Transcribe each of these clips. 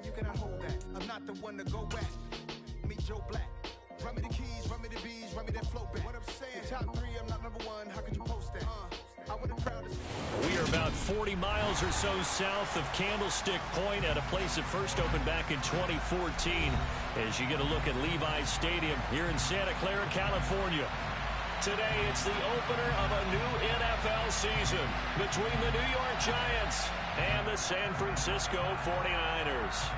you cannot hold that. I'm not the one to go back. Meet Joe Black. Run me the keys, run me the bees, run me that flow back. What I'm saying, top 3, I'm not number 1. How could you post that? I would have proudest. We are about 40 miles or so south of Candlestick Point at a place that first opened back in 2014 as you get a look at Levi's Stadium here in Santa Clara, California. Today, it's the opener of a new NFL season between the New York Giants and the San Francisco 49ers.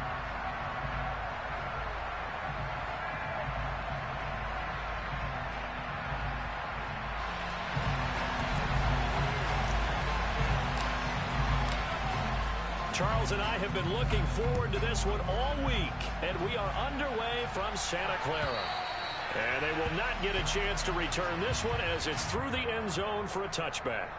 Charles and I have been looking forward to this one all week, and we are underway from Santa Clara. And they will not get a chance to return this one as it's through the end zone for a touchback.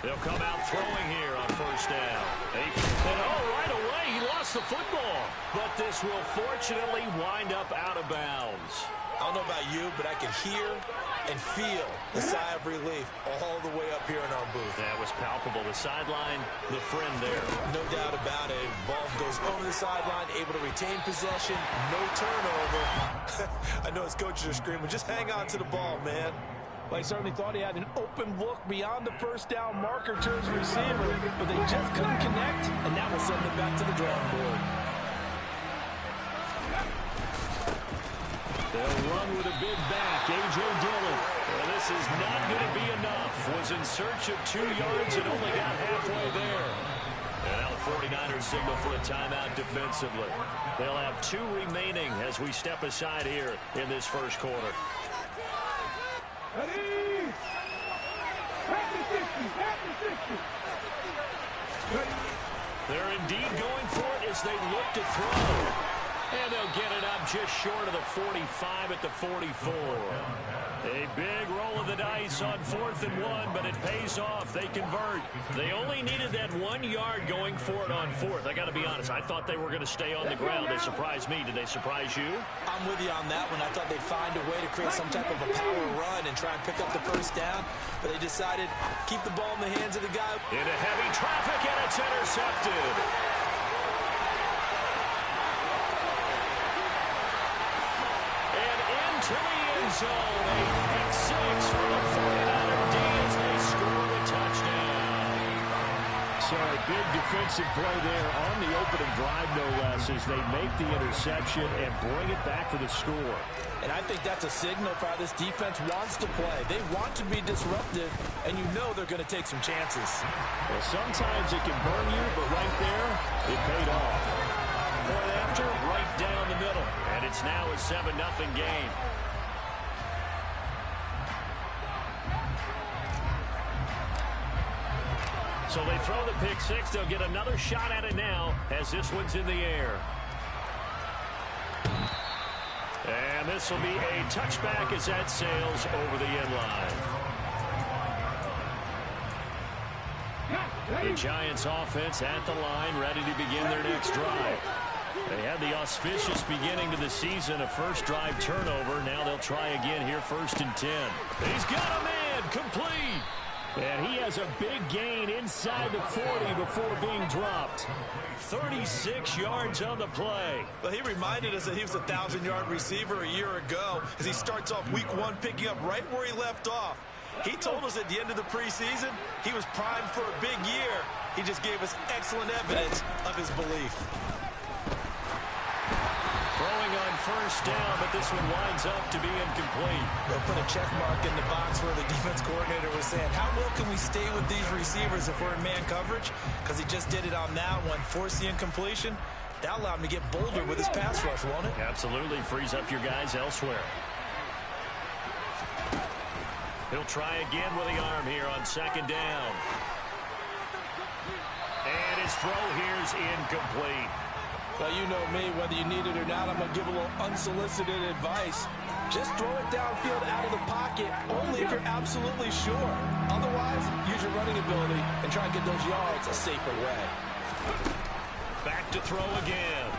They'll come out throwing here on first down. And right away, he lost the football. But this will fortunately wind up out of bounds. I don't know about you, but I can hear and feel the sigh of relief all the way up here in our booth. That was palpable. The sideline, the friend there. No doubt about it. Ball goes over the sideline, able to retain possession, no turnover. I know his coaches are screaming, just hang on to the ball, man. Well, he certainly thought he had an open look beyond the first down marker to his receiver, but they just couldn't connect, and that will send them back to the drawing board. They'll run with a big back, A.J. Dillon. Well, this is not going to be enough. Was in search of 2 yards and only got halfway there. And now the 49ers signal for a timeout defensively. They'll have 2 remaining as we step aside here in this first quarter. Ready? Back to 60, back to 60. They're indeed going for it as they look to throw. And they'll get it up just short of the 45 at the 44. A big roll of the dice on 4th and 1, but it pays off. They convert. They only needed that 1 yard going for it on 4th. I got to be honest, I thought they were going to stay on the ground. They surprised me. Did they surprise you? I'm with you on that one. I thought they'd find a way to create some type of a power run and try and pick up the first down, but they decided to keep the ball in the hands of the guy. Into heavy traffic, and it's intercepted. To the end zone, a pick 6 for the 49er D as they score a touchdown. So a big defensive play there on the opening drive, no less, as they make the interception and bring it back for the score. And I think that's a signal for how this defense wants to play. They want to be disruptive, and you know they're going to take some chances. Well, sometimes it can burn you, but right there, it paid off. Point after, right down the middle. And it's now a 7-0 game. So they throw the pick 6. They'll get another shot at it now as this one's in the air. And this will be a touchback as that sails over the end line. The Giants offense at the line, ready to begin their next drive. They had the auspicious beginning to the season, a first drive turnover. Now they'll try again here, 1st and 10. He's got a man, complete. And he has a big gain inside the 40 before being dropped. 36 yards on the play. Well, he reminded us that he was a 1,000-yard receiver a year ago as he starts off week 1 picking up right where he left off. He told us at the end of the preseason he was primed for a big year. He just gave us excellent evidence of his belief. Throwing on first down, but this one winds up to be incomplete. They'll put a check mark in the box where the defense coordinator was saying, how well can we stay with these receivers if we're in man coverage? Because he just did it on that one, forced the incompletion. That allowed him to get bolder with his pass rush, won't it? Absolutely, frees up your guys elsewhere. He'll try again with the arm here on 2nd down. And his throw here is incomplete. Well, you know me, whether you need it or not, I'm going to give a little unsolicited advice. Just throw it downfield out of the pocket only if you're absolutely sure. Otherwise, use your running ability and try and get those yards a safer way. Back to throw again.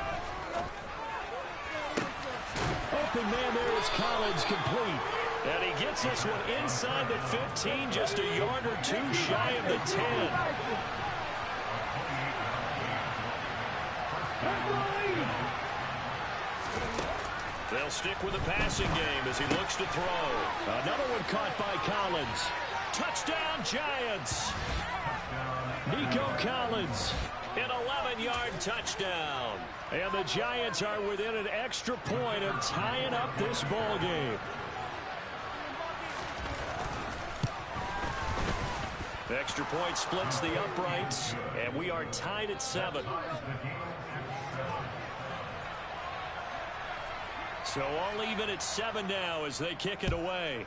Open man there is Collins, complete. And he gets this one inside the 15, just a yard or two shy of the 10. They'll stick with the passing game as he looks to throw. Another one caught by Collins. Touchdown, Giants! Nico Collins. An 11-yard touchdown. And the Giants are within an extra point of tying up this ball game. The extra point splits the uprights, and we are tied at 7. So all even at 7 now as they kick it away.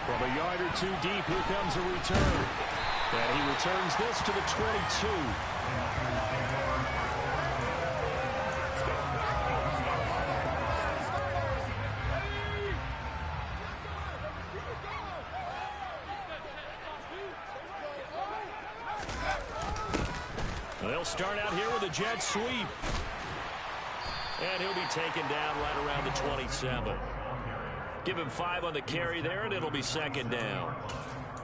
From a yard or two deep, here comes a return. And he returns this to the 22. They'll start out here with a jet sweep. And he'll be taken down right around the 27. Give him 5 on the carry there, and it'll be second down.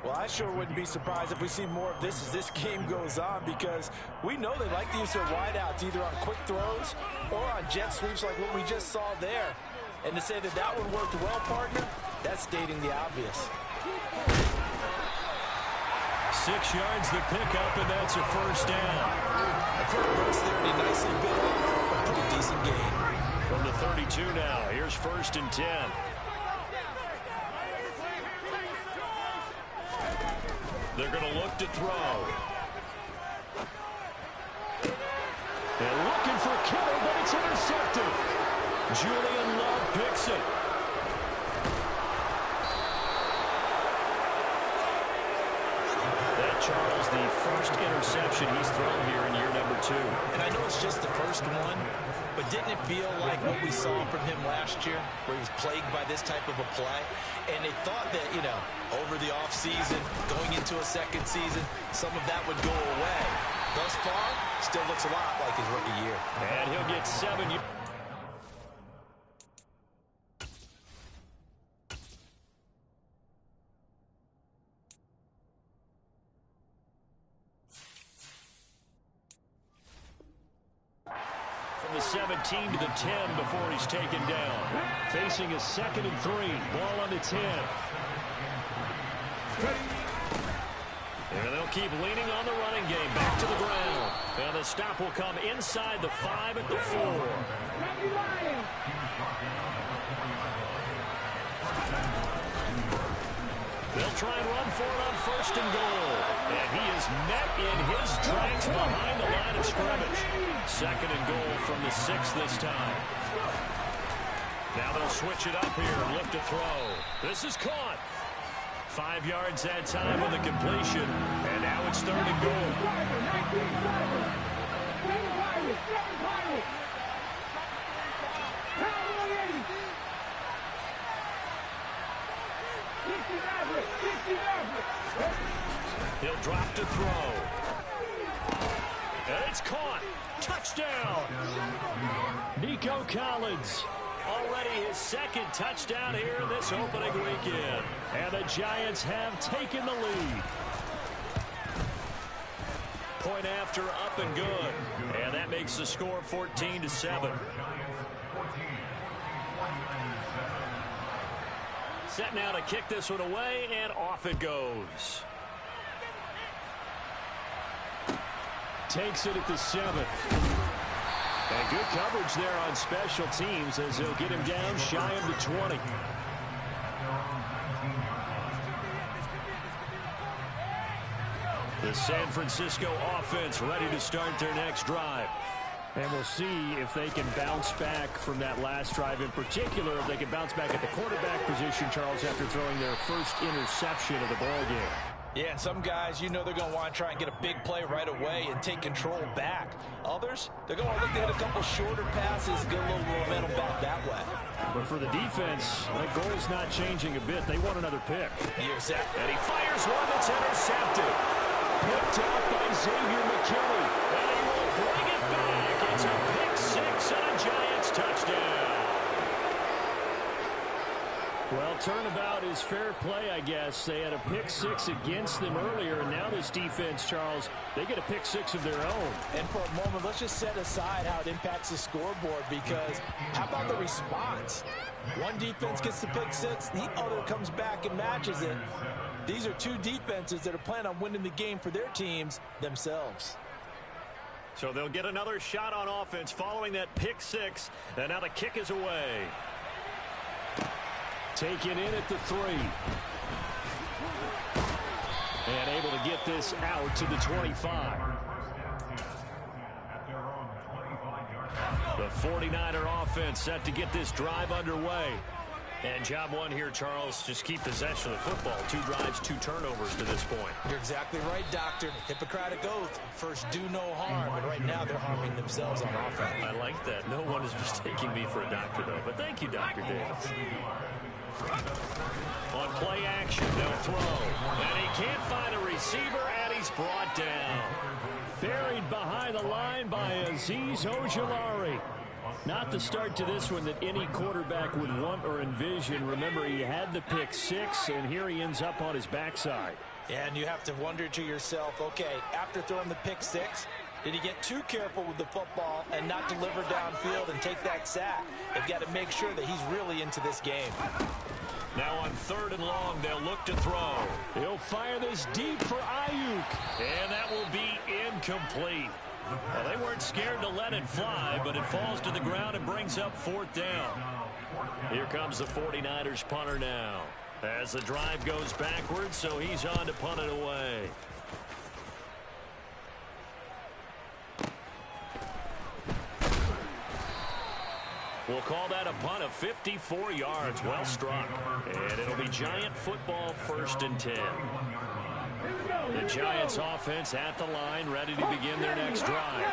Well, I sure wouldn't be surprised if we see more of this as this game goes on, because we know they like to use their wideouts either on quick throws or on jet sweeps like what we just saw there. And to say that that one worked well, partner, that's stating the obvious. 6 yards the pickup, and that's a first down. A pretty burst there, and he nicely bit off a pretty decent gain. From the 32 now, here's 1st and 10. They're going to look to throw. They're looking for Kittle, but it's intercepted. Julian Love picks it. That, Charles, the first interception he's thrown here in year number 2. And I know it's just the first one, but didn't it feel like what we saw from him last year, where he was plagued by this type of a play? And they thought that, you know, over the offseason, going into a second season, some of that would go away. Thus far, still looks a lot like his rookie year. And he'll get 7 yards. From the 17 to the 10 before he's taken down. Facing a 2nd and 3. Ball on the 10. And they'll keep leaning on the running game. Back to the ground. And the stop will come inside the 5 at the 4. They'll try and run for it on 1st and goal. And he is met in his tracks behind the line of scrimmage. 2nd and goal from the 6 this time. Now they'll switch it up here and look to throw. This is caught. 5 yards that time with a completion. And now it's 3rd and goal. He'll drop to throw. And it's caught. Touchdown. Nico Collins. Already his 2nd touchdown here in this opening weekend. And the Giants have taken the lead. Point after, up and good. And that makes the score 14-7. Set now to kick this one away, and off it goes. Takes it at the 7. And good coverage there on special teams as they'll get him down shy of the 20. The San Francisco offense ready to start their next drive. And we'll see if they can bounce back from that last drive. In particular, if they can bounce back at the quarterback position, Charles, after throwing their first interception of the ball game. Yeah, and some guys, you know they're going to want to try and get a big play right away and take control back. Others, they're going to look to hit a couple shorter passes, get a little momentum back that way. But for the defense, that goal's not changing a bit. They want another pick. You're exactly. And he fires one that's intercepted. Picked up by Xavier McKinney. And he will bring it back. It's a pick six and a Giants touchdown. Well, turnabout is fair play, I guess. They had a pick six against them earlier, and now this defense, Charles, they get a pick six of their own. And for a moment, let's just set aside how it impacts the scoreboard, because how about the response? One defense gets the pick six, the other comes back and matches it. These are two defenses that are planning on winning the game for their teams themselves. So they'll get another shot on offense following that pick six, and now the kick is away. Taken in at the 3. And able to get this out to the 25. The 49er offense set to get this drive underway. And job one here, Charles, just keep possession of the football. 2 drives, 2 turnovers to this point. You're exactly right, Doctor. Hippocratic oath. First, do no harm. And right now, they're harming themselves on offense. I like that. No one is mistaking me for a doctor, though. But thank you, Dr. Davis. On play action, they'll throw. And he can't find a receiver, and he's brought down. Buried behind the line by Azeez Ojulari. Not the start to this one that any quarterback would want or envision. Remember, he had the pick six, and here he ends up on his backside. Yeah, and you have to wonder to yourself, okay, after throwing the pick six, did he get too careful with the football and not deliver downfield and take that sack? They've got to make sure that he's really into this game. Now on 3rd and long, they'll look to throw. He'll fire this deep for Ayuk. And that will be incomplete. Well, they weren't scared to let it fly, but it falls to the ground and brings up 4th down. Here comes the 49ers punter now. As the drive goes backwards, so he's on to punt it away. We'll call that a punt of 54 yards. Well struck. And it'll be Giant football, 1st and 10. The Giants offense at the line, ready to begin their next drive.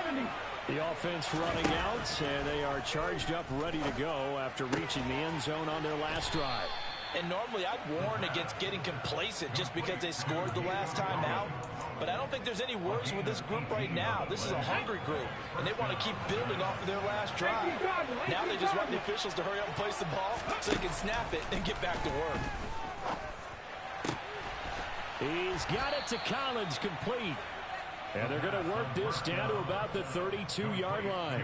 The offense running out, and they are charged up, ready to go after reaching the end zone on their last drive. And normally I'd warn against getting complacent just because they scored the last time out. But I don't think there's any worries with this group right now. This is a hungry group, and they want to keep building off of their last drive. Now they just want the officials to hurry up and place the ball so they can snap it and get back to work. He's got it to Collins, complete. And they're going to work this down to about the 32-yard line.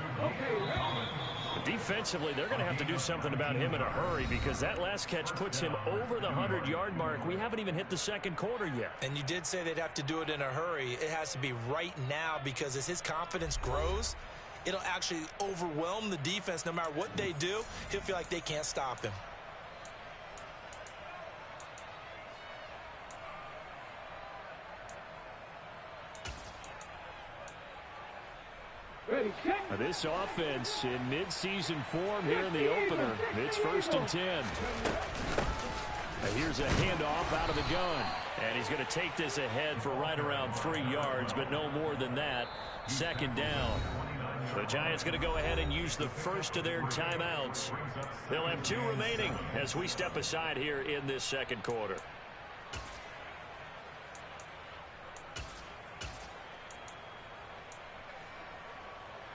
Defensively, they're going to have to do something about him in a hurry because that last catch puts him over the 100-yard mark. We haven't even hit the 2nd quarter yet. And you did say they'd have to do it in a hurry. It has to be right now because as his confidence grows, it'll actually overwhelm the defense. No matter what they do, he'll feel like they can't stop him. This offense in mid-season form here in the opener. It's 1st and 10. Here's a handoff out of the gun. And he's going to take this ahead for right around 3 yards, but no more than that. 2nd down. The Giants going to go ahead and use the first of their timeouts. They'll have 2 remaining as we step aside here in this 2nd quarter.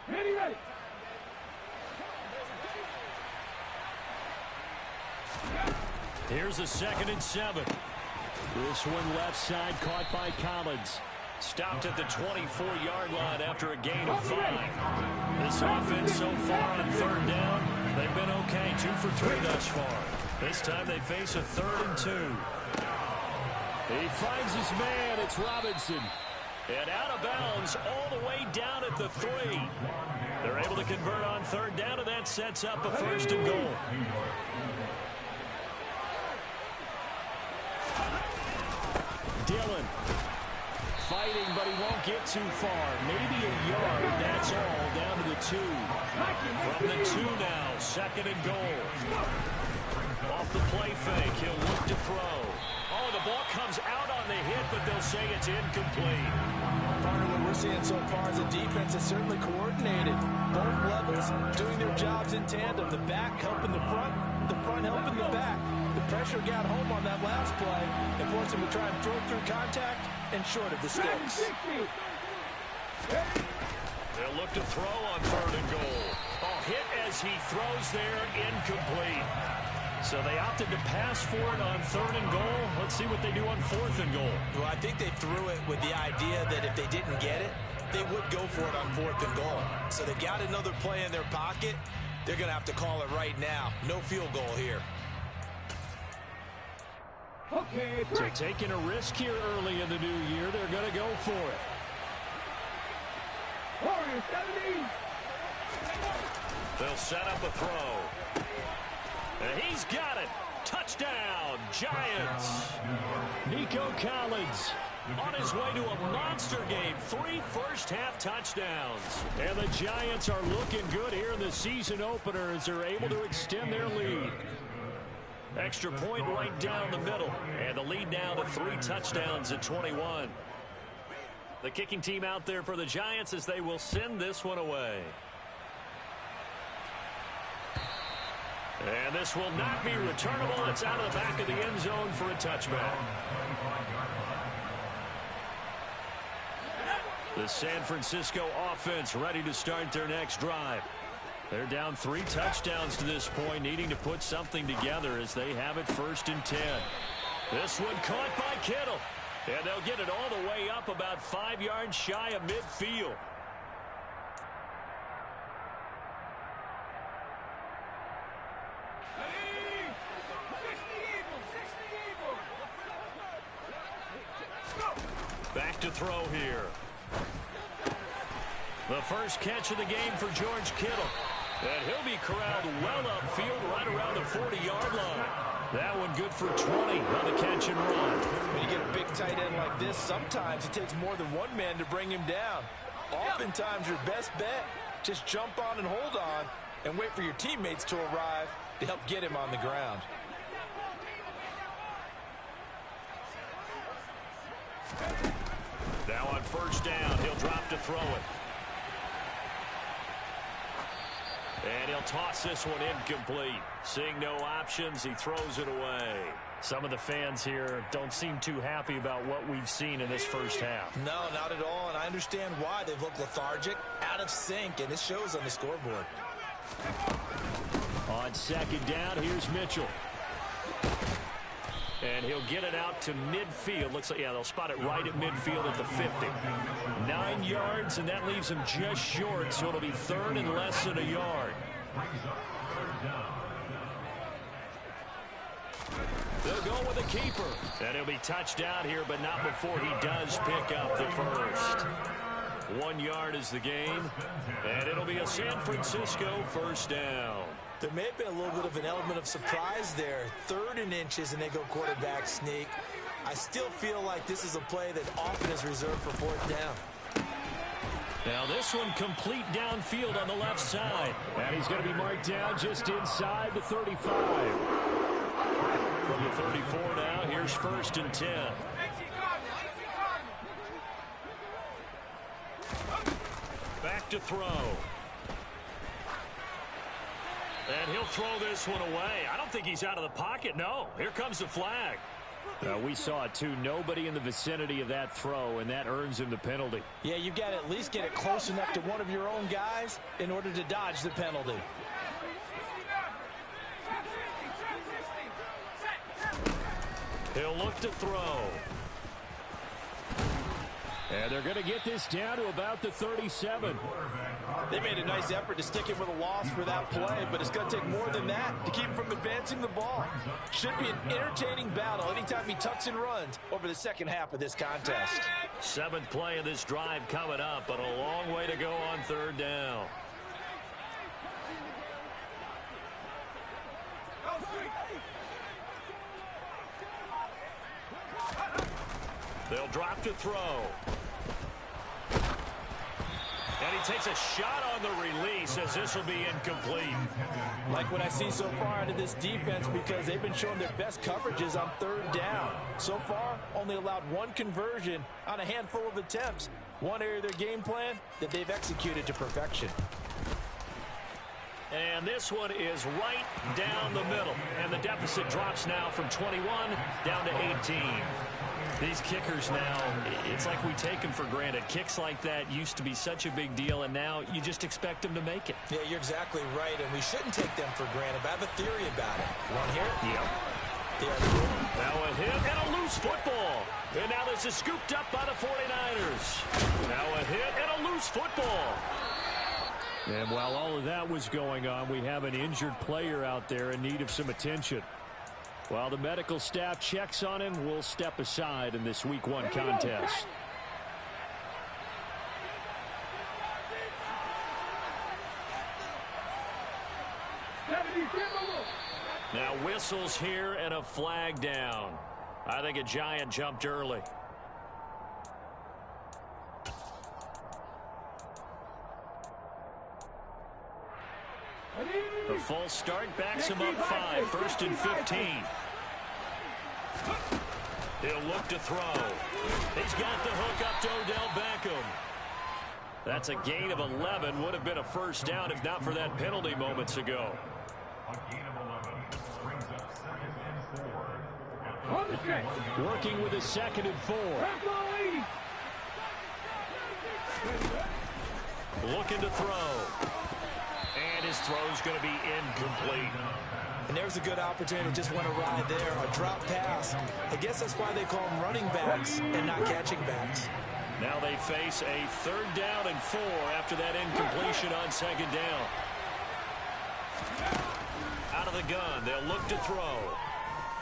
Ready. Here's a 2nd and 7. This one left side caught by Collins. Stopped at the 24-yard line after a gain of 5. This offense so far on 3rd down, they've been okay. 2 for 3 thus far. This time they face a 3rd and 2. He finds his man. It's Robinson. And out of bounds all the way down at the 3. They're able to convert on 3rd down, and that sets up a 1st and goal. Dillon fighting, but he won't get too far. Maybe a yard, that's all, down to the 2. From the 2 now, 2nd and goal. Off the play fake, he'll look to throw. Oh, the the ball comes out on the hit, but they'll say it's incomplete. Partner, what we're seeing so far is a defense that's certainly coordinated. Both levels doing their jobs in tandem. The back helping the front helping the back. The pressure got home on that last play and forced him to try and throw through contact and short of the sticks. They'll look to throw on 3rd and goal. Oh, hit as he throws there, incomplete. So they opted to pass for it on 3rd and goal. Let's see what they do on 4th and goal. Well, I think they threw it with the idea that if they didn't get it, they would go for it on 4th and goal. So they got another play in their pocket. They're going to have to call it right now. No field goal here. Okay, so taking a risk here early in the new year, they're going to go for it. Warriors 70. They'll set up a throw. And he's got it. Touchdown, Giants. Nico Collins on his way to a monster game. 3 first-half touchdowns. And the Giants are looking good here in the season opener as they're able to extend their lead. Extra point right down the middle. And the lead now to 3 touchdowns at 21. The kicking team out there for the Giants as they will send this one away. And this will not be returnable. It's out of the back of the end zone for a touchback. The San Francisco offense ready to start their next drive. They're down 3 touchdowns to this point, needing to put something together as they have it 1st and 10. This one caught by Kittle. And they'll get it all the way up about 5 yards shy of midfield. Back to throw here. The first catch of the game for George Kittle. And he'll be corralled well upfield right around the 40-yard line. That one good for 20 on the catch and run. When you get a big tight end like this, sometimes it takes more than one man to bring him down. Oftentimes your best bet, just jump on and hold on and wait for your teammates to arrive to help get him on the ground. Now on 1st down, he'll drop to throw it. And he'll toss this one incomplete. Seeing no options, he throws it away. Some of the fans here don't seem too happy about what we've seen in this first half. No, not at all, and I understand why. They've looked lethargic, out of sync, and it shows on the scoreboard. On 2nd down, here's Mitchell. And he'll get it out to midfield. Looks like, yeah, they'll spot it right at midfield at the 50. 9 yards, and that leaves him just short, so it'll be 3rd and less than a yard. They'll go with a keeper. And he'll be touched out here, but not before he does pick up the first. 1 yard is the game, and it'll be a San Francisco 1st down. There may have been a little bit of an element of surprise there. 3rd and inches, and they go quarterback sneak. I still feel like this is a play that often is reserved for 4th down. Now this one complete downfield on the left side. And he's going to be marked down just inside the 35. From the 34 now, here's 1st and 10. Back to throw. And he'll throw this one away. I don't think he's out of the pocket. No, here comes the flag. We saw it too. Nobody in the vicinity of that throw, and that earns him the penalty. Yeah, you've got to at least get it close enough to one of your own guys in order to dodge the penalty. He'll look to throw. And they're going to get this down to about the 37. They made a nice effort to stick him with a loss for that play, but it's going to take more than that to keep him from advancing the ball. Should be an entertaining battle anytime he tucks and runs over the 2nd half of this contest. 7th play of this drive coming up, but a long way to go on 3rd down. They'll drop to throw. And he takes a shot on the release as this will be incomplete. Like what I see so far out of this defense, because they've been showing their best coverages on third down. So far, only allowed one conversion on a handful of attempts. One area of their game plan that they've executed to perfection. And this one is right down the middle. And the deficit drops now from 21 down to 18. These kickers now, it's like we take them for granted. Kicks like that used to be such a big deal, and now you just expect them to make it. Yeah, you're exactly right, and we shouldn't take them for granted. But I have a theory about it. You want to hear it? Yep. Now a hit and a loose football. And now this is scooped up by the 49ers. Now a hit and a loose football. And while all of that was going on, we have an injured player out there in need of some attention. While the medical staff checks on him, we'll step aside in this Week 1 contest. Now whistles here and a flag down. I think a Giant jumped early. The full start backs him up 5, 1st and 15. He'll look to throw. He's got the hook up to Odell Beckham. That's a gain of 11. Would have been a first down if not for that penalty moments ago. Working with a 2nd and 4. Looking to throw. And his throw's going to be incomplete. And there's a good opportunity to just want to ride there. A drop pass. I guess that's why they call them running backs and not catching backs. Now they face a 3rd down and 4 after that incompletion on 2nd down. Out of the gun. They'll look to throw.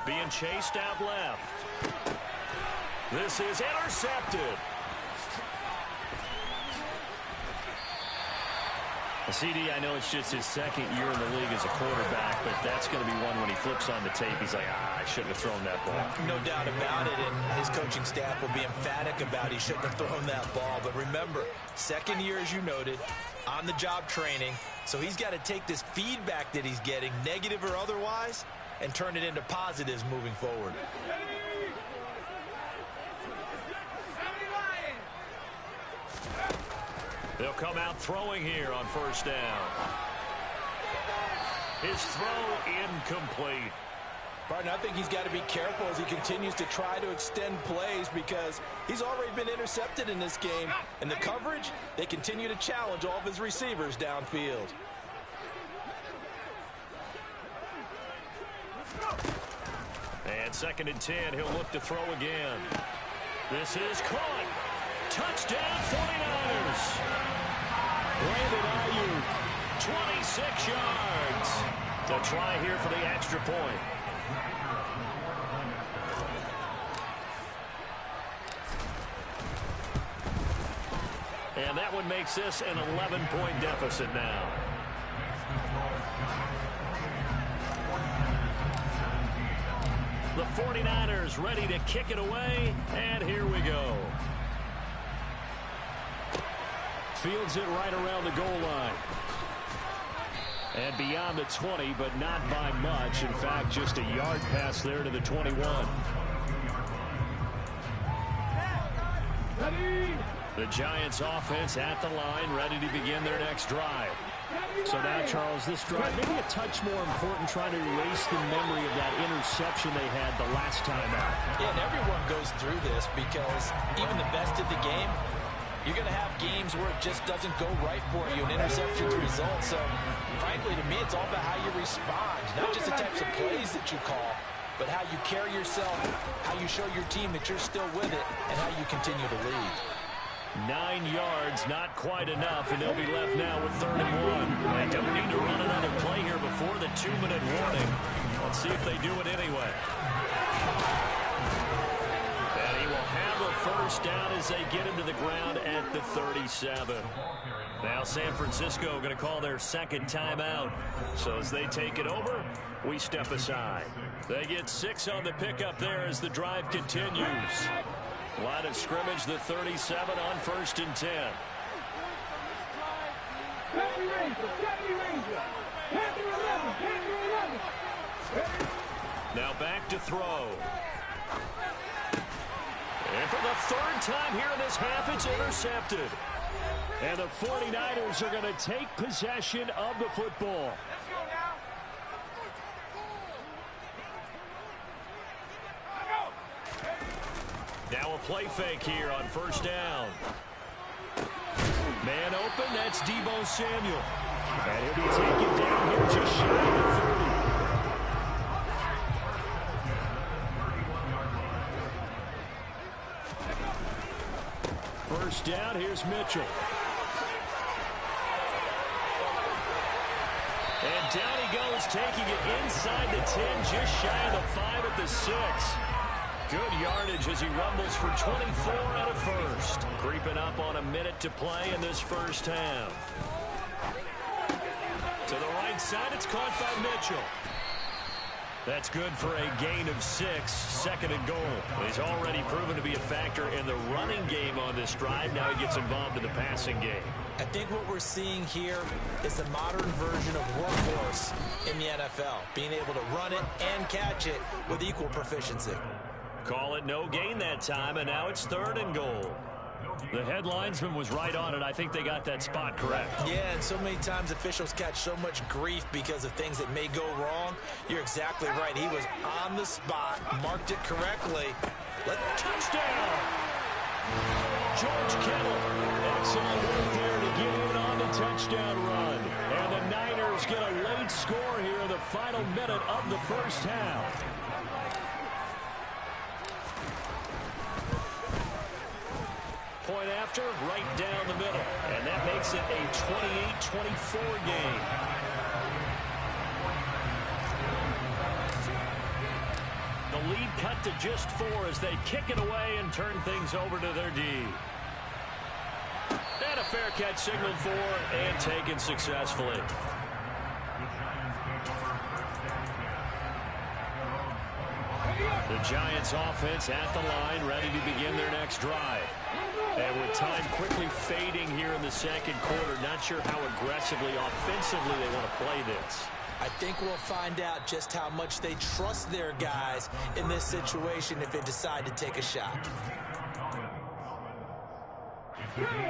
Being chased out left. This is intercepted. CD, I know it's just his 2nd year in the league as a quarterback, but that's going to be one when he flips on the tape. He's like, I shouldn't have thrown that ball. No doubt about it, and his coaching staff will be emphatic about he shouldn't have thrown that ball. But remember, 2nd year, as you noted, on-the-job training, so he's got to take this feedback that he's getting, negative or otherwise, and turn it into positives moving forward. They'll come out throwing here on 1st down. His throw incomplete. Barton, I think he's got to be careful as he continues to try to extend plays because he's already been intercepted in this game. And the coverage, they continue to challenge all of his receivers downfield. And 2nd and 10, he'll look to throw again. This is caught. Touchdown 49ers. Brandon Ayuk, 26 yards. They'll try here for the extra point. And that one makes this an 11-point deficit now. The 49ers ready to kick it away, and here we go. Fields it right around the goal line. And beyond the 20, but not by much. In fact, just a yard pass there to the 21. The Giants offense at the line, ready to begin their next drive. So now, Charles, this drive maybe a touch more important, trying to erase the memory of that interception they had the last time out. Yeah, and everyone goes through this because even the best of the game, you're going to have games where it just doesn't go right for you, an interception's result. So, frankly, to me, it's all about how you respond, not just the types of plays that you call, but how you carry yourself, how you show your team that you're still with it, and how you continue to lead. 9 yards, not quite enough, and they'll be left now with 3rd and 1. They don't need to run another play here before the 2-minute warning. Let's see if they do it anyway. And he will have a first down as they get him to the ground at the 37. Now San Francisco going to call their 2nd timeout. So as they take it over, we step aside. They get 6 on the pickup there as the drive continues. Line of scrimmage, the 37 on 1st and 10. Now back to throw. And for the third time here in this half, it's intercepted. And the 49ers are going to take possession of the football. Now a play fake here on first down. Man open, that's Deebo Samuel. And he'll be taken down here just shy of the 30. First down, here's Mitchell. And down he goes, taking it inside the 10, just shy of the 5 at the 6. Good yardage as he rumbles for 24 out of first. Creeping up on a minute to play in this first half. To the right side, it's caught by Mitchell. That's good for a gain of 6, second and goal. He's already proven to be a factor in the running game on this drive. Now he gets involved in the passing game. I think what we're seeing here is the modern version of workhorse in the NFL. Being able to run it and catch it with equal proficiency. Call it no gain that time, and now it's third and goal. The headlinesman was right on it. I think they got that spot correct. Yeah, and so many times officials catch so much grief because of things that may go wrong. You're exactly right. He was on the spot, marked it correctly. Touchdown! George Kittle. Excellent work there to get in on the touchdown run. And the Niners get a late score here in the final minute of the first half. Point after, right down the middle. And that makes it a 28-24 game. The lead cut to just 4 as they kick it away and turn things over to their D. And a fair catch signaled for and taken successfully. The Giants offense at the line, ready to begin their next drive. And with time quickly fading here in the second quarter, not sure how aggressively, offensively they want to play this. I think we'll find out just how much they trust their guys in this situation if they decide to take a shot.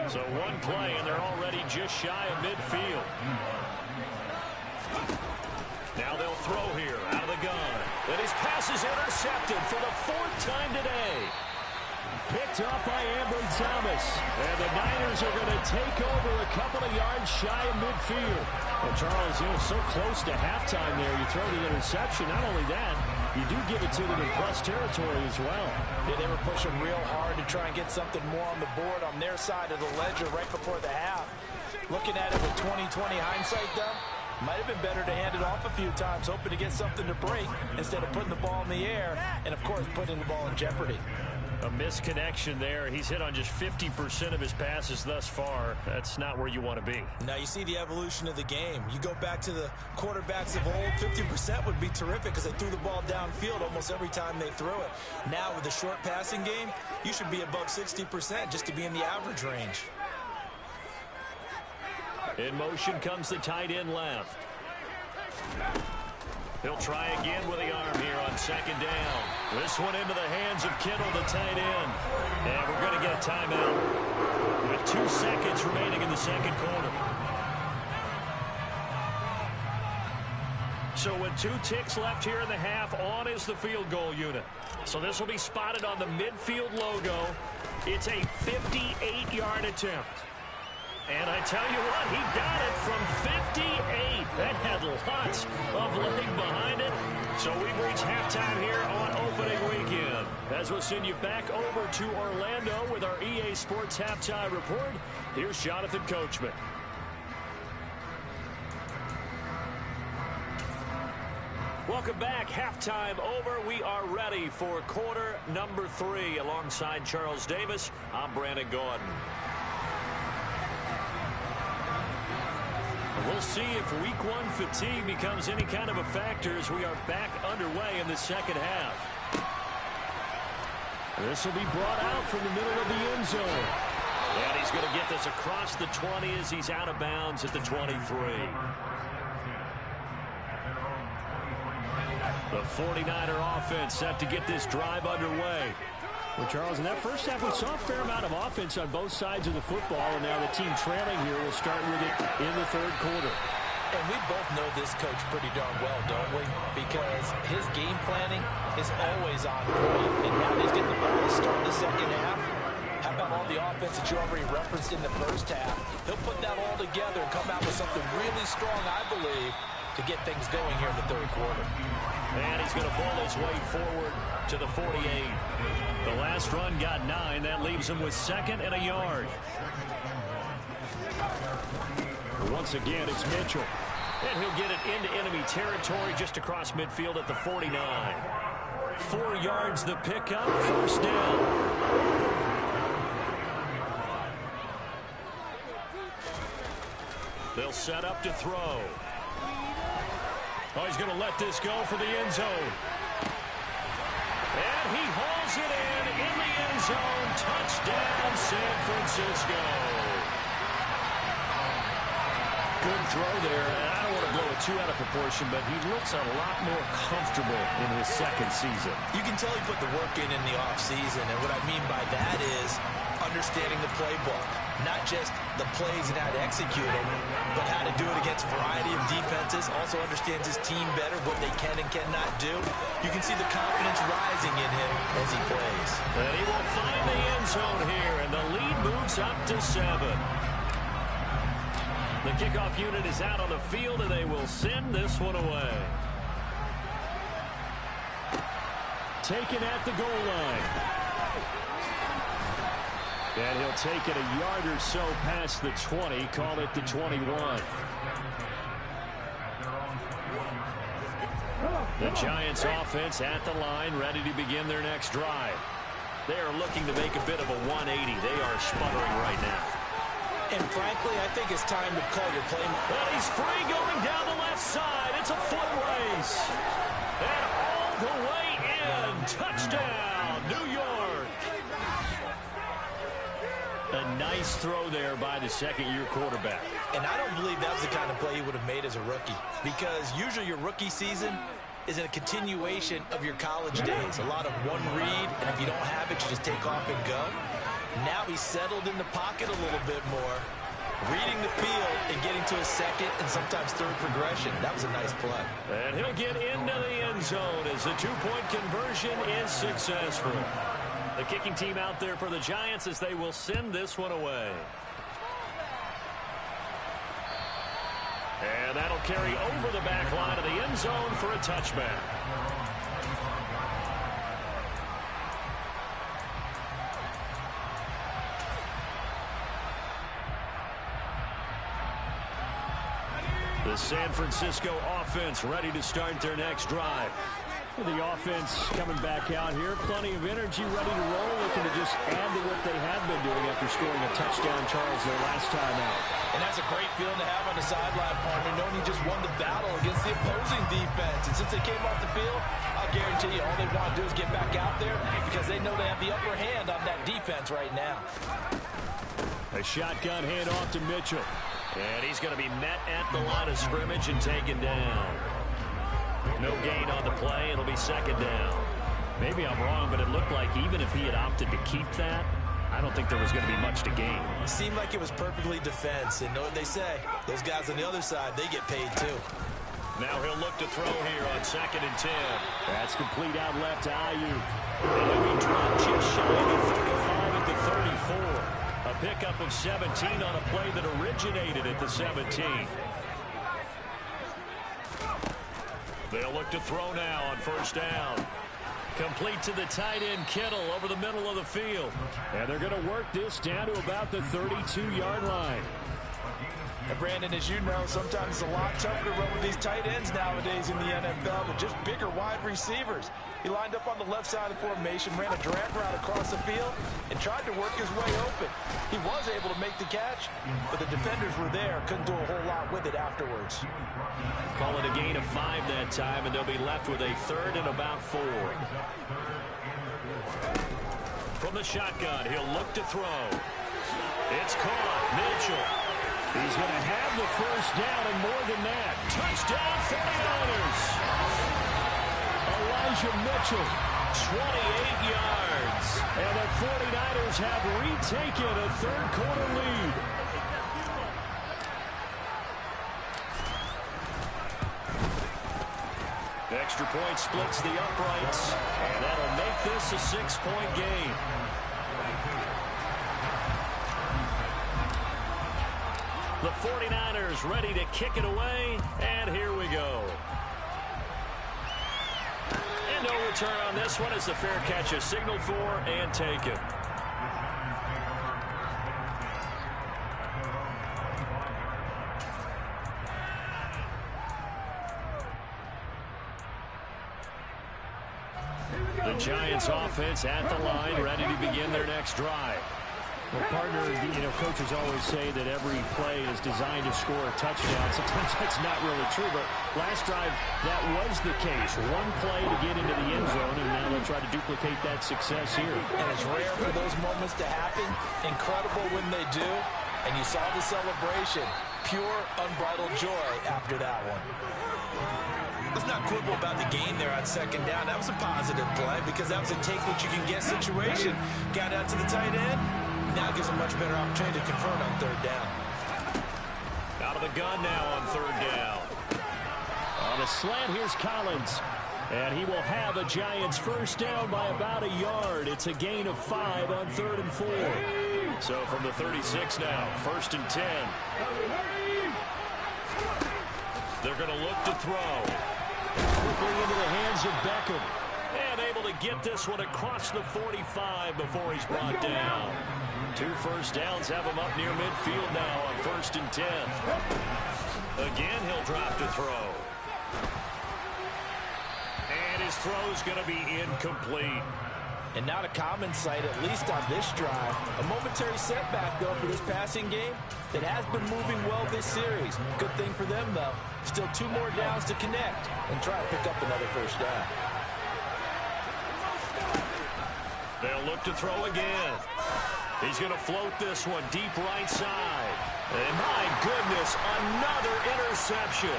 So one play, and they're already just shy of midfield. Now they'll throw here out of the gun. And his pass is intercepted for the 4th time today. Picked up by Ambry Thomas. And the Niners are going to take over a couple of yards shy of midfield. Well, Charles, so close to halftime there. You throw the interception. Not only that, you do give it to them in plus territory as well. Yeah, they were pushing real hard to try and get something more on the board on their side of the ledger right before the half. Looking at it with 20/20 hindsight, though, might have been better to hand it off a few times, hoping to get something to break instead of putting the ball in the air and, of course, putting the ball in jeopardy. A misconnection there. He's hit on just 50% of his passes thus far. That's not where you want to be. Now you see the evolution of the game. You go back to the quarterbacks of old, 50% would be terrific because they threw the ball downfield almost every time they threw it. Now with the short passing game, you should be above 60% just to be in the average range. In motion comes the tight end left. He'll try again with the arm here on second down. This one into the hands of Kittle, the tight end. And we're going to get a timeout with 2 seconds remaining in the second quarter. So with 2 ticks left here in the half, on is the field goal unit. So this will be spotted on the midfield logo. It's a 58-yard attempt. And I tell you what, he got it from 58. That had lots of leg behind it. So we've reached halftime here on opening weekend. As we'll send you back over to Orlando with our EA Sports Halftime Report, here's Jonathan Coachman. Welcome back. Halftime over. We are ready for quarter number 3. Alongside Charles Davis, I'm Brandon Gordon. We'll see if week 1 fatigue becomes any kind of a factor as we are back underway in the second half. This will be brought out from the middle of the end zone. And he's going to get this across the 20 as he's out of bounds at the 23. The 49er offense set to get this drive underway. Well, Charles, in that first half, we saw a fair amount of offense on both sides of the football, and now the team trailing here will start with it in the third quarter. And we both know this coach pretty darn well, don't we? Because his game planning is always on point, and now he's getting the ball to start the second half. How about all the offense that you already referenced in the first half? He'll put that all together and come out with something really strong, I believe, to get things going here in the third quarter. And he's going to ball his way forward to the 48. The last run got 9. That leaves him with 2nd and a yard. Once again, it's Mitchell. And he'll get it into enemy territory just across midfield at the 49. 4 yards the pickup, first down. They'll set up to throw. Oh, he's going to let this go for the end zone. And he hauls it in the end zone. Touchdown, San Francisco. Good throw there. And I don't want to blow it too out of proportion, but he looks a lot more comfortable in his second season. You can tell he put the work in the offseason, and what I mean by that is understanding the playbook. Not just the plays and how to execute them, but how to do it against a variety of defenses. Also understands his team better, what they can and cannot do. You can see the confidence rising in him as he plays. And he will find the end zone here, and the lead moves up to 7. The kickoff unit is out on the field, and they will send this one away. Taken at the goal line. And he'll take it a yard or so past the 20, call it the 21. The Giants offense at the line, ready to begin their next drive. They are looking to make a bit of a 180. They are sputtering right now. And frankly, I think it's time to call your play. And he's free going down the left side. It's a foot race. And all the way in. Touchdown, New York. A nice throw there by the second-year quarterback. And I don't believe that was the kind of play he would have made as a rookie. Because usually your rookie season is a continuation of your college days. A lot of one read, and if you don't have it, you just take off and go. Now he's settled in the pocket a little bit more, reading the field and getting to a second and sometimes third progression. That was a nice play. And he'll get into the end zone as the two-point conversion is successful. The kicking team out there for the Giants as they will send this one away. And that'll carry over the back line of the end zone for a touchback. The San Francisco offense ready to start their next drive. The offense coming back out here. Plenty of energy, ready to roll. Looking to just add to what they have been doing after scoring a touchdown, Charles, their last time out. And that's a great feeling to have on the sideline, partner, knowing you just won the battle against the opposing defense. And since they came off the field, I'll guarantee you all they want to do is get back out there because they know they have the upper hand on that defense right now. A shotgun handoff to Mitchell. And he's going to be met at the line of scrimmage and taken down. No gain on the play. It'll be second down. Maybe I'm wrong, but it looked like even if he had opted to keep that, I don't think there was going to be much to gain. It seemed like it was perfectly defense. And know what they say? Those guys on the other side, they get paid too. Now he'll look to throw here on 2nd and 10. That's complete out left to Ayuk. And he'll be dropped just shy of the 35 at the 34. A pickup of 17 on a play that originated at the 17. They'll look to throw now on first down. Complete to the tight end, Kittle, over the middle of the field. And they're going to work this down to about the 32-yard line. And Brandon, as you know, sometimes it's a lot tougher to run with these tight ends nowadays in the NFL with just bigger wide receivers. He lined up on the left side of the formation, ran a drag route across the field, and tried to work his way open. He was able to make the catch, but the defenders were there, couldn't do a whole lot with it afterwards. Call it a gain of 5 that time, and they'll be left with a 3rd and about 4. From the shotgun, he'll look to throw. It's caught. Mitchell. He's going to have the first down and more than that. Touchdown 49ers. Elijah Mitchell, 28 yards. And the 49ers have retaken a third-quarter lead. Extra point splits the uprights, and that'll make this a 6-point game. The 49ers ready to kick it away, and here we go. And no return on this one as the fair catch is signaled for and taken. The Giants offense at the line, ready to begin their next drive. Well, partner, coaches always say that every play is designed to score a touchdown. Sometimes that's not really true, but last drive, that was the case. One play to get into the end zone, and now they'll try to duplicate that success here. And it's rare for those moments to happen. Incredible when they do. And you saw the celebration. Pure, unbridled joy after that one. Let's not quibble about the gain there on second down. That was a positive play because that was a take-what-you-can-get situation. Got out to the tight end. Now gives a much better opportunity to convert on third down. Out of the gun now on third down. On a slant, here's Collins. And he will have a Giants first down by about a yard. It's a gain of 5 on 3rd and 4. So from the 36 now, 1st and 10. They're going to look to throw. Quickly into the hands of Beckham. And able to get this one across the 45 before he's brought down. 2 first downs have him up near midfield now on 1st and 10. Again, he'll drop to throw. And his throw's going to be incomplete. And not a common sight, at least on this drive. A momentary setback, though, for this passing game that has been moving well this series. Good thing for them, though. Still 2 more downs to connect and try to pick up another first down. They'll look to throw again. He's going to float this one deep right side. And my goodness, another interception.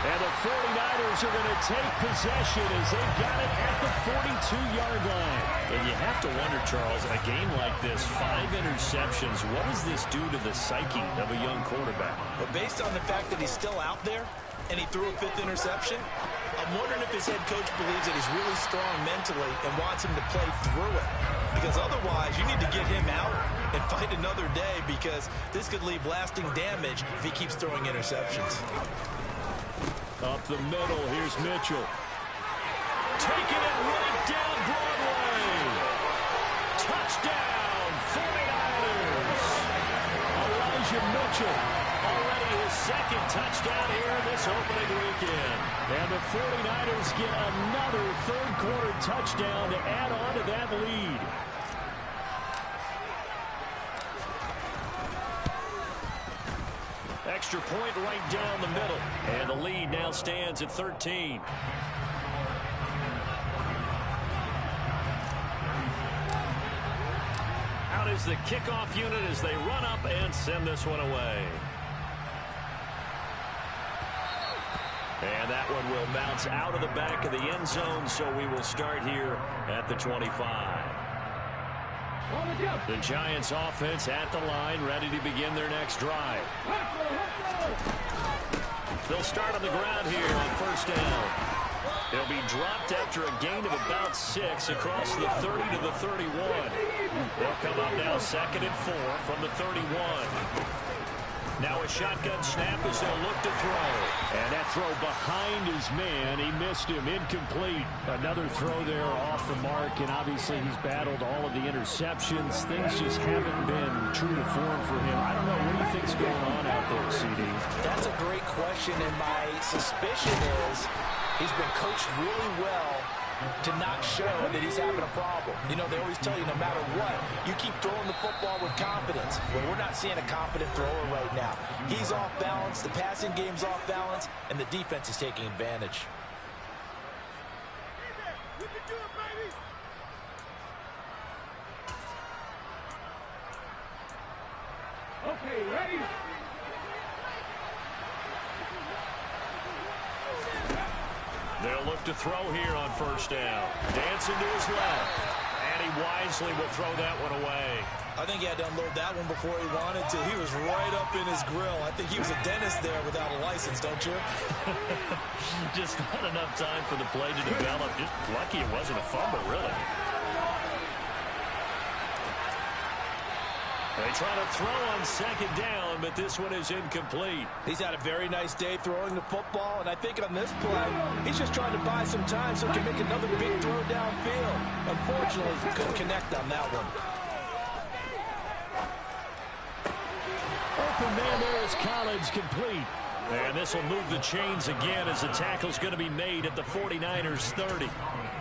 And the 49ers are going to take possession as they've got it at the 42-yard line. And you have to wonder, Charles, a game like this, 5 interceptions, what does this do to the psyche of a young quarterback? But based on the fact that he's still out there and he threw a 5th interception, I'm wondering if his head coach believes that he's really strong mentally and wants him to play through it. Because otherwise, you need to get him out and fight another day because this could leave lasting damage if he keeps throwing interceptions. Up the middle, here's Mitchell. Taking it right down Broadway. Touchdown, 49ers. Elijah Mitchell. Already his 2nd touchdown here this opening weekend. And the 49ers get another third-quarter touchdown to add on to that lead. Extra point right down the middle. And the lead now stands at 13. Out is the kickoff unit as they run up and send this one away. And that one will bounce out of the back of the end zone, so we will start here at the 25. The Giants offense at the line, ready to begin their next drive. They'll start on the ground here on 1st down. They'll be dropped after a gain of about 6 across the 30 to the 31. They'll come up now 2nd and 4 from the 31. Now a shotgun snap as they'll look to throw. And that throw behind his man. He missed him. Incomplete. Another throw there off the mark, and obviously he's battled all of the interceptions. Things just haven't been true to form for him. I don't know. What do you think's going on out there, CD? That's a great question, and my suspicion is he's been coached really well to not show that he's having a problem. You know, they always tell you no matter what, you keep throwing the football with confidence. Well, we're not seeing a confident thrower right now. He's off balance, the passing game's off balance, and the defense is taking advantage. They'll look to throw here on first down. Dancing to his left. And he wisely will throw that one away. I think he had to unload that one before he wanted to. He was right up in his grill. I think he was a dentist there without a license, don't you? Just not enough time for the play to develop. Just lucky it wasn't a fumble, really. They try to throw on second down, but this one is incomplete. He's had a very nice day throwing the football, and I think on this play, he's just trying to buy some time so he can make another big throw downfield. Unfortunately, he couldn't connect on that one. Open man there is Collins, complete. And this will move the chains again as the tackle's going to be made at the 49ers 30.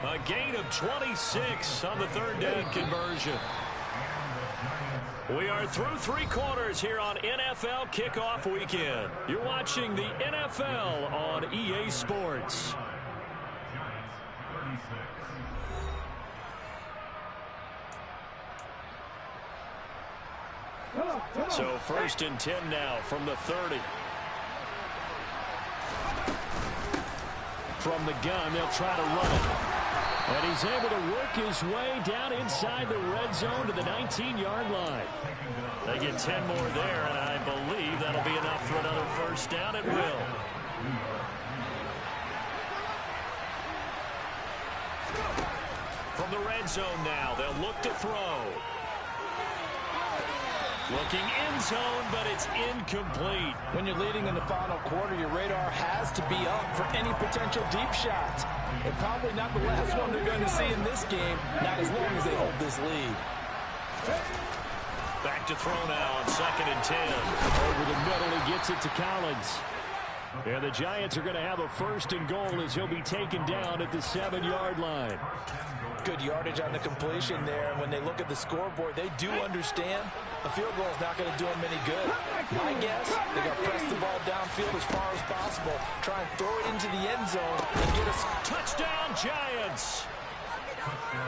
A gain of 26 on the third down conversion. We are through three quarters here on NFL Kickoff Weekend. You're watching the NFL on EA Sports. So first and 10 now from the 30. From the gun, they'll try to run it. And he's able to work his way down inside the red zone to the 19-yard line. They get 10 more there, and I believe that'll be enough for another first down. It will. From the red zone now, they'll look to throw. Looking end zone, but it's incomplete. When you're leading in the final quarter, your radar has to be up for any potential deep shots. And probably not the last one they're going to see in this game, not as long as they hold this lead. Back to throw now on second and 10. Over the middle, he gets it to Collins. And the Giants are going to have a first and goal as he'll be taken down at the 7-yard line. Good yardage on the completion there. And when they look at the scoreboard, they do understand a field goal is not going to do them any good. My guess, they're going to press the ball downfield as far as possible, try and throw it into the end zone and get us. Touchdown, Giants!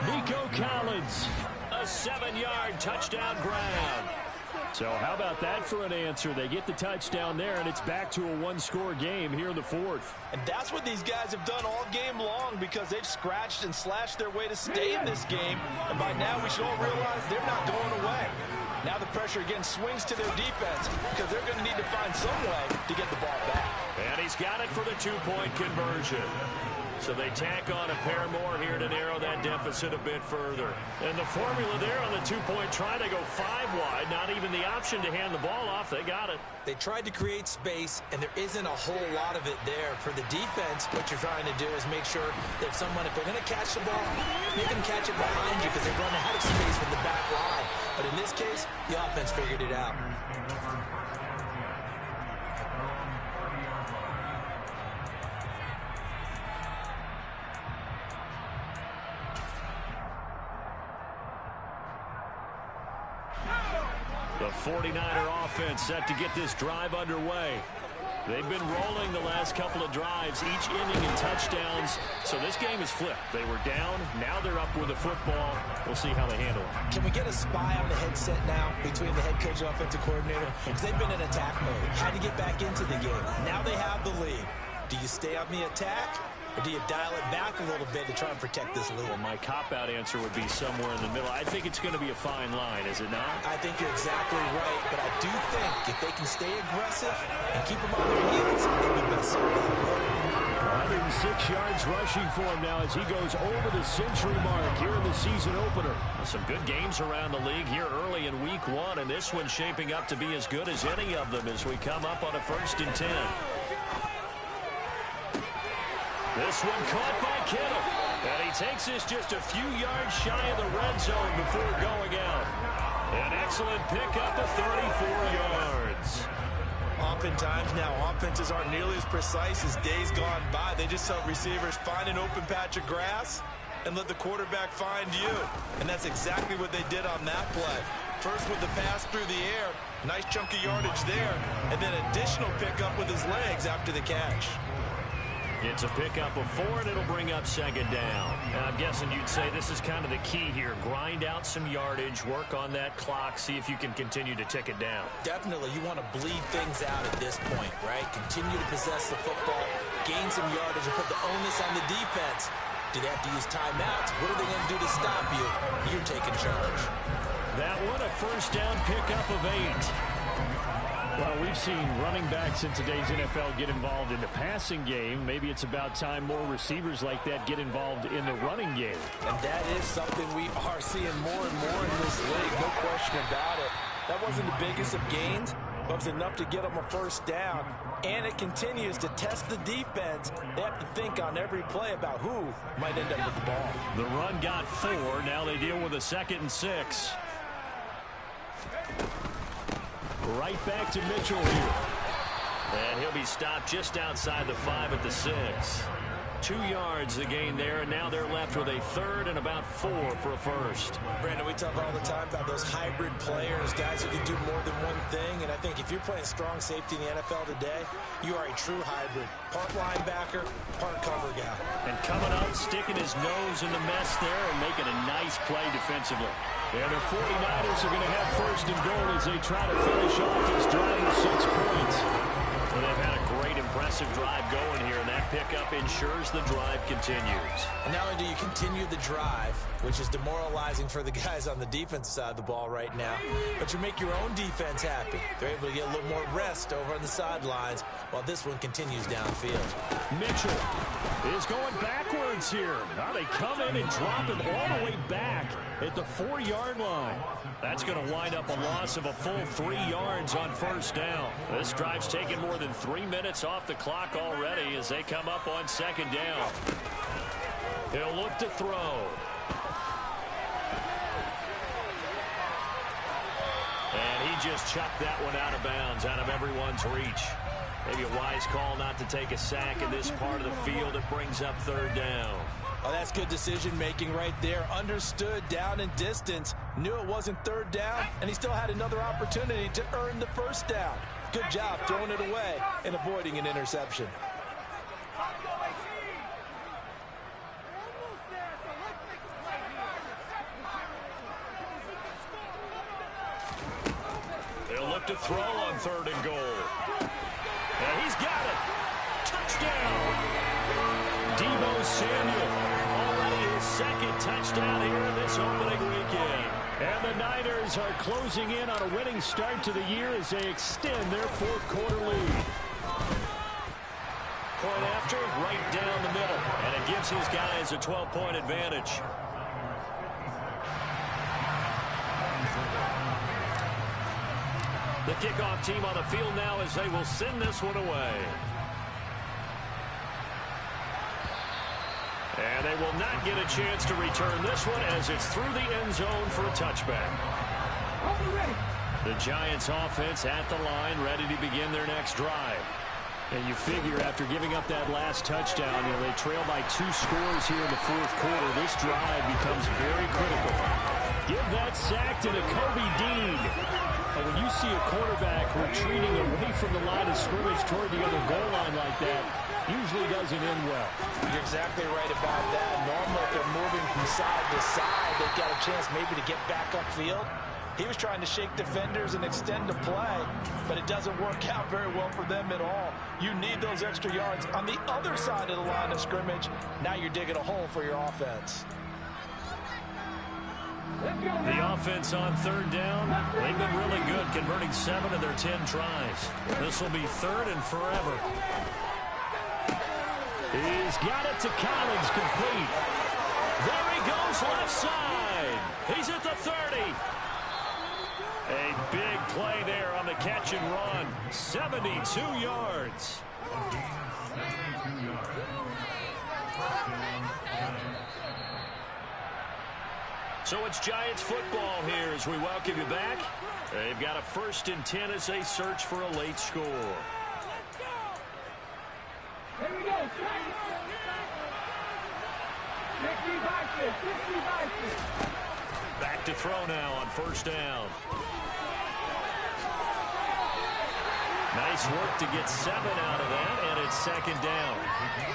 Nico Collins. A 7-yard touchdown grab. So how about that for an answer? They get the touchdown there, and it's back to a one-score game here in the fourth. And that's what these guys have done all game long because they've scratched and slashed their way to stay in this game. And by now we should all realize they're not going away. Now the pressure again swings to their defense because they're going to need to find some way to get the ball back. And he's got it for the two-point conversion. So they tack on a pair more here to narrow that deficit a bit further. And the formula there on the two-point try to go 5 wide. Not even the option to hand the ball off. They got it. They tried to create space, and there isn't a whole lot of it there. For the defense, what you're trying to do is make sure that if they're going to catch the ball, make them catch it behind you because they run out of space with the back line. But in this case, the offense figured it out. The 49er offense set to get this drive underway. They've been rolling the last couple of drives, each inning in touchdowns. So this game is flipped. They were down. Now they're up with the football. We'll see how they handle it. Can we get a spy on the headset now between the head coach and offensive coordinator? Because they've been in attack mode. Had to get back into the game. Now they have the lead. Do you stay on the attack? Or do you dial it back a little bit to try and protect this lead? Well, my cop-out answer would be somewhere in the middle. I think it's going to be a fine line, is it not? I think you're exactly right, but I do think if they can stay aggressive and keep them on their heels, they'll be best served. 106 yards rushing for him now as he goes over the century mark here in the season opener. Some good games around the league here early in week 1, and this one's shaping up to be as good as any of them as we come up on a first and 10. This one caught by Kittle. And he takes this just a few yards shy of the red zone before going out. An excellent pickup of 34 yards. Oftentimes now, offenses aren't nearly as precise as days gone by. They just help receivers find an open patch of grass and let the quarterback find you. And that's exactly what they did on that play. First with the pass through the air. Nice chunk of yardage there. And then additional pickup with his legs after the catch. It's a pickup of 4, and it'll bring up second down. Now, I'm guessing you'd say this is kind of the key here. Grind out some yardage, work on that clock, see if you can continue to tick it down. Definitely, you want to bleed things out at this point, right? Continue to possess the football, gain some yardage, and put the onus on the defense. Do they have to use timeouts? What are they going to do to stop you? You're taking charge. That one, a first down pickup of 8. Well, we've seen running backs in today's NFL get involved in the passing game. Maybe it's about time more receivers like that get involved in the running game. And that is something we are seeing more and more in this league, no question about it. That wasn't the biggest of gains, but it was enough to get them a first down. And it continues to test the defense. They have to think on every play about who might end up with the ball. The run got 4. Now they deal with a 2nd and 6. Right back to Mitchell here. And he'll be stopped just outside the 5 at the 6. 2 yards the gain there, and now they're left with a 3rd and about 4 for a first. Brandon, we talk all the time about those hybrid players, guys who can do more than one thing, and I think if you're playing strong safety in the NFL today, you are a true hybrid. Part linebacker, part cover guy. And coming up, sticking his nose in the mess there and making a nice play defensively. And the 49ers are going to have first and goal as they try to finish off this drive with 6 points. Well, they've had a great, impressive drive going here, and that pickup ensures the drive continues. And not only do you continue the drive, which is demoralizing for the guys on the defensive side of the ball right now, but you make your own defense happy. They're able to get a little more rest over on the sidelines while this one continues downfield. Mitchell is going backwards here. Now they come in and drop it all the way back at the 4-yard line. That's going to wind up a loss of a full 3 yards on first down. This drive's taken more than 3 minutes off the clock already as they come up on second down. He'll look to throw. And he just chucked that one out of bounds, out of everyone's reach. Maybe a wise call not to take a sack in this part of the field. It brings up 3rd down. Oh, that's good decision-making right there. Understood down and distance. Knew it wasn't 3rd down, and he still had another opportunity to earn the first down. Good job throwing it away and avoiding an interception. They'll look to throw on 3rd and goal. And he's got it. Touchdown. Deebo Samuel. Already his 2nd touchdown here in this opening weekend. And the Niners are closing in on a winning start to the year as they extend their 4th quarter lead. Point after, right down the middle. And it gives his guys a 12-point advantage. The kickoff team on the field now as they will send this one away. And they will not get a chance to return this one as it's through the end zone for a touchback. The Giants offense at the line, ready to begin their next drive. And you figure after giving up that last touchdown, they trail by 2 scores here in the 4th quarter. This drive becomes very critical. Give that sack to Kobe Dean. And when you see a quarterback retreating away from the line of scrimmage toward the other goal line like that, usually doesn't end well. You're exactly right about that. Normally, if they're moving from side to side, they've got a chance maybe to get back upfield. He was trying to shake defenders and extend the play, but it doesn't work out very well for them at all. You need those extra yards on the other side of the line of scrimmage. Now you're digging a hole for your offense. The offense on 3rd down, they've been really good, converting 7 of their 10 tries. This will be 3rd and forever. He's got it to Collins, complete. There he goes, left side. He's at the 30. A big play there on the catch and run. 72 yards. So it's Giants football here as we welcome you back. They've got a 1st and 10 as they search for a late score. Here we go. 60-6. Back to throw now on 1st down. Nice work to get 7 out of that, and it's second down.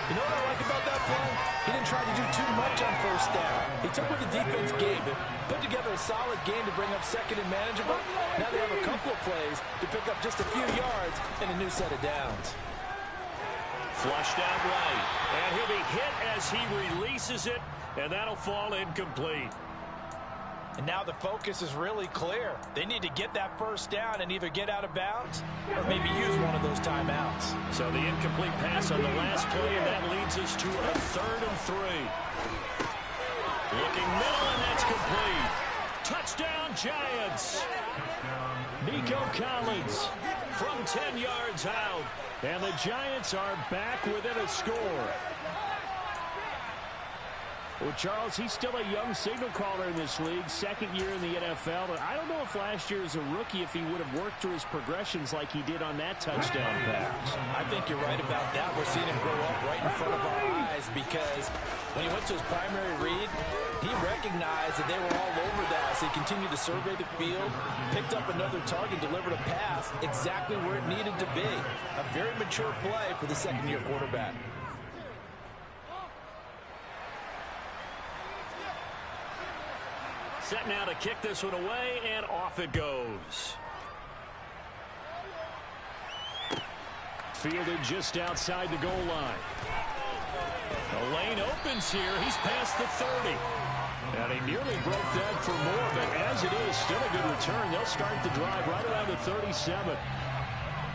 You know what I like about that play? He didn't try to do too much on first down. He took what the defense gave him, put together a solid game to bring up second and manageable. Now they have a couple of plays to pick up just a few yards and a new set of downs. Flushed out right, and he'll be hit as he releases it, and that'll fall incomplete. And now the focus is really clear. They need to get that first down and either get out of bounds or maybe use one of those timeouts. So the incomplete pass on the last play, and that leads us to a 3rd and 3. Looking middle, and that's complete. Touchdown, Giants. Nico Collins from 10 yards out. And the Giants are back within a score. Well, Charles, he's still a young signal caller in this league, second year in the NFL. But I don't know if last year as a rookie, if he would have worked through his progressions like he did on that touchdown pass. I think you're right about that. We're seeing him grow up right in front of our eyes because when he went to his primary read, he recognized that they were all over that. So he continued to survey the field, picked up another target, delivered a pass exactly where it needed to be. A very mature play for the second-year quarterback. Set now to kick this one away, and off it goes. Fielded just outside the goal line. The lane opens here. He's past the 30. And he nearly broke that for more, but as it is, still a good return. They'll start the drive right around the 37.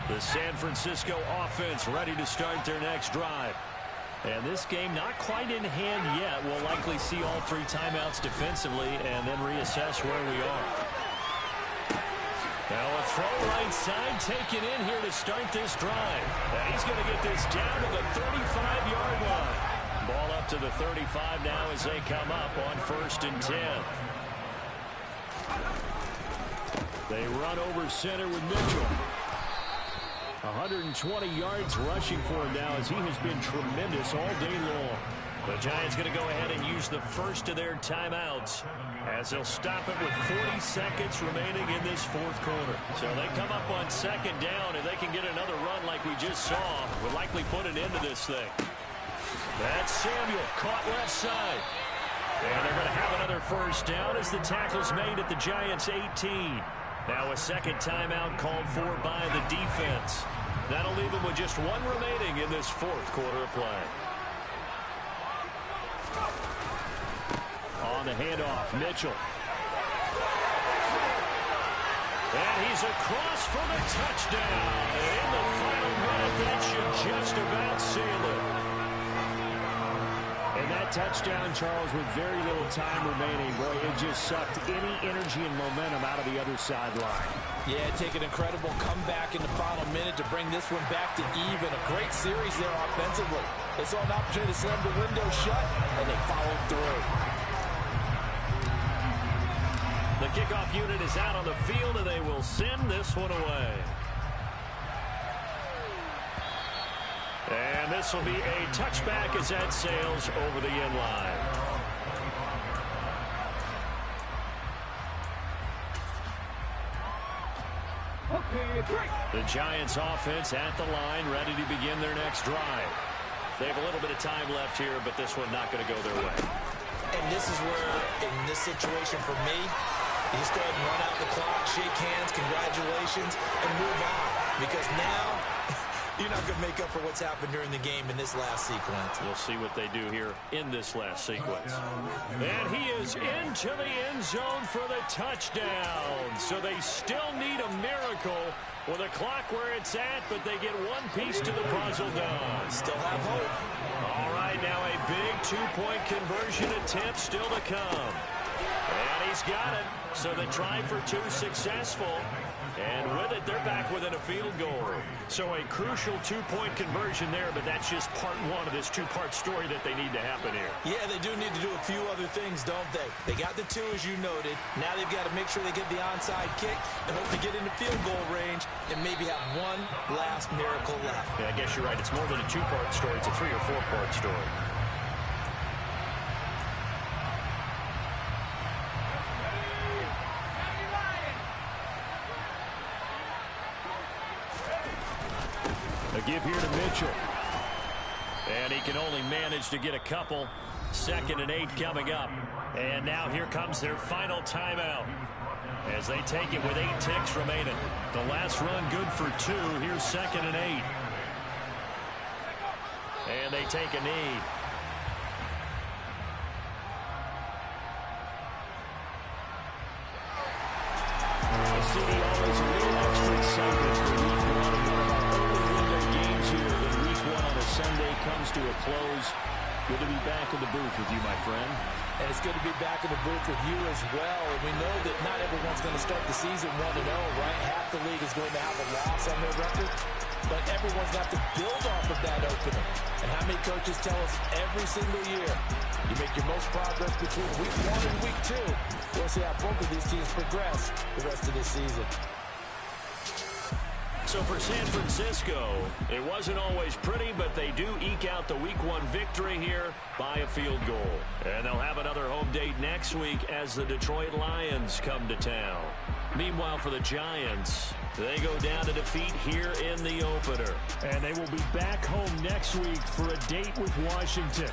The San Francisco offense ready to start their next drive. And this game not quite in hand yet. We'll likely see all 3 timeouts defensively and then reassess where we are. Now a throw right side taken in here to start this drive. And he's going to get this down to the 35-yard line. Ball up to the 35 now as they come up on 1st and 10. They run over center with Mitchell. 120 yards rushing for him now as he has been tremendous all day long. The Giants going to go ahead and use the first of their timeouts as they'll stop it with 40 seconds remaining in this 4th quarter. So they come up on 2nd down, and they can get another run like we just saw. We'll likely put an end to this thing. That's Samuel caught left side. And they're going to have another first down as the tackle's made at the Giants' 18. Now a second timeout called for by the defense. That'll leave them with just 1 remaining in this 4th quarter of play. On the handoff, Mitchell. And he's across for the touchdown. In the final minute, that should just about seal it. And that touchdown, Charles, with very little time remaining, boy, it just sucked any energy and momentum out of the other sideline. Yeah, take an incredible comeback in the final minute to bring this one back to even. A great series there offensively. They saw an opportunity to slam the window shut, and they followed through. The kickoff unit is out on the field, and they will send this one away. And this will be a touchback as that sails over the end line. The Giants offense at the line, ready to begin their next drive. They have a little bit of time left here, but this one not going to go their way. And this is where, in this situation for me, you just go ahead and run out the clock, shake hands, congratulations, and move on. Because now, you're not going to make up for what's happened during the game in this last sequence. We'll see what they do here in this last sequence. And he is into the end zone for the touchdown. So they still need a miracle with a clock where it's at, but they get one piece to the puzzle done. Still have hope. All right, now a big 2-point conversion attempt still to come. And he's got it. So the try for 2 successful. And with it, they're back within a field goal. So a crucial 2-point conversion there, but that's just part 1 of this 2-part story that they need to happen here. Yeah, they do need to do a few other things, don't they? They got the 2, as you noted. Now they've got to make sure they get the onside kick and hope to get into field goal range and maybe have one last miracle left. Yeah, I guess you're right. It's more than a 2-part story. It's a 3- or 4-part story. give here to Mitchell. And he can only manage to get a couple. 2nd and 8 coming up. And now here comes their final timeout as they take it with 8 ticks remaining. The last run good for 2. Here's 2nd and 8. And they take a knee. The city always a little extra excitement for week 1. And one of our early window games here in week 1 on a Sunday comes to a close. Good to be back in the booth with you, my friend. And it's good to be back in the booth with you as well. And we know that not everyone's going to start the season 1-0, right? Half the league is going to have a loss on their record. But everyone's got to build off of that opener. And how many coaches tell us every single year, you make your most progress between week 1 and week 2. We'll see how both of these teams progress the rest of this season. So for San Francisco, it wasn't always pretty, but they do eke out the week 1 victory here by a field goal. And they'll have another home date next week as the Detroit Lions come to town. Meanwhile, for the Giants, they go down to defeat here in the opener. And they will be back home next week for a date with Washington.